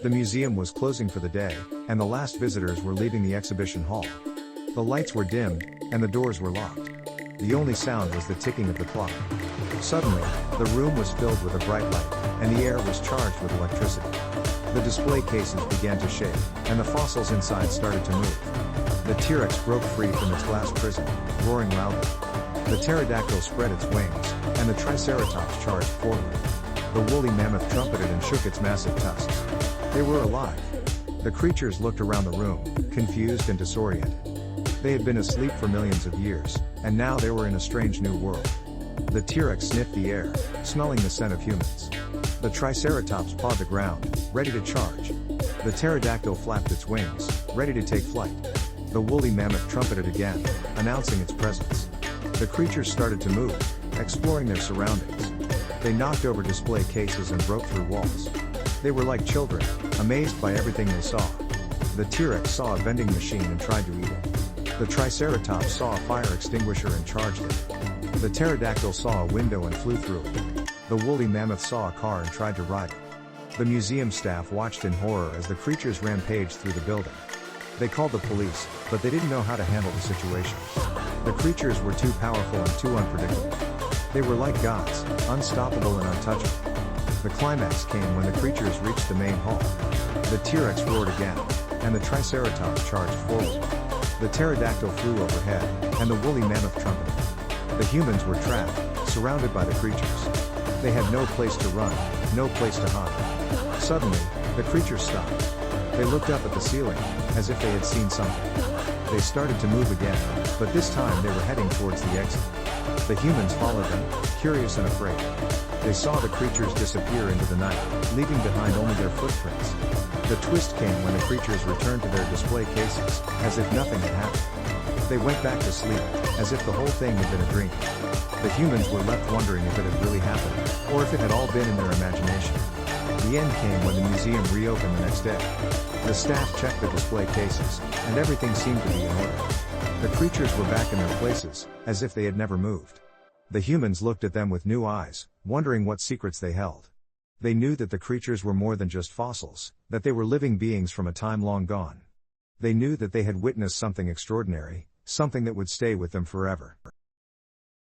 The museum was closing for the day, and the last visitors were leaving the exhibition hall. The lights were dimmed, and the doors were locked. The only sound was the ticking of the clock. Suddenly, the room was filled with a bright light, and the air was charged with electricity. The display cases began to shake, and the fossils inside started to move. The T-Rex broke free from its glass prison, roaring loudly. The pterodactyl spread its wings, and the Triceratops charged forward. The woolly mammoth trumpeted and shook its massive tusks. They were alive. The creatures looked around the room, confused and disoriented. They had been asleep for millions of years, and now they were in a strange new world. The T-Rex sniffed the air, smelling the scent of humans. The Triceratops pawed the ground, ready to charge. The pterodactyl flapped its wings, ready to take flight. The woolly mammoth trumpeted again, announcing its presence. The creatures started to move, exploring their surroundings. They knocked over display cases and broke through walls. They were like children, amazed by everything they saw. The T-Rex saw a vending machine and tried to eat it. The Triceratops saw a fire extinguisher and charged it. The pterodactyl saw a window and flew through it. The woolly mammoth saw a car and tried to ride it. The museum staff watched in horror as the creatures rampaged through the building. They called the police, but they didn't know how to handle the situation. The creatures were too powerful and too unpredictable. They were like gods, unstoppable and untouchable. The climax came when the creatures reached the main hall. The T-Rex roared again, and the Triceratops charged forward. The pterodactyl flew overhead, and the woolly mammoth trumpeted. The humans were trapped, surrounded by the creatures. They had no place to run, no place to hide. Suddenly, the creatures stopped. They looked up at the ceiling, as if they had seen something. They started to move again, but this time they were heading towards the exit. The humans followed them, curious and afraid. They saw the creatures disappear into the night, leaving behind only their footprints. The twist came when the creatures returned to their display cases, as if nothing had happened. They went back to sleep, as if the whole thing had been a dream. The humans were left wondering if it had really happened, or if it had all been in their imagination. The end came when the museum reopened the next day. The staff checked the display cases, and everything seemed to be in order. The creatures were back in their places, as if they had never moved. The humans looked at them with new eyes, wondering what secrets they held. They knew that the creatures were more than just fossils, that they were living beings from a time long gone. They knew that they had witnessed something extraordinary, something that would stay with them forever.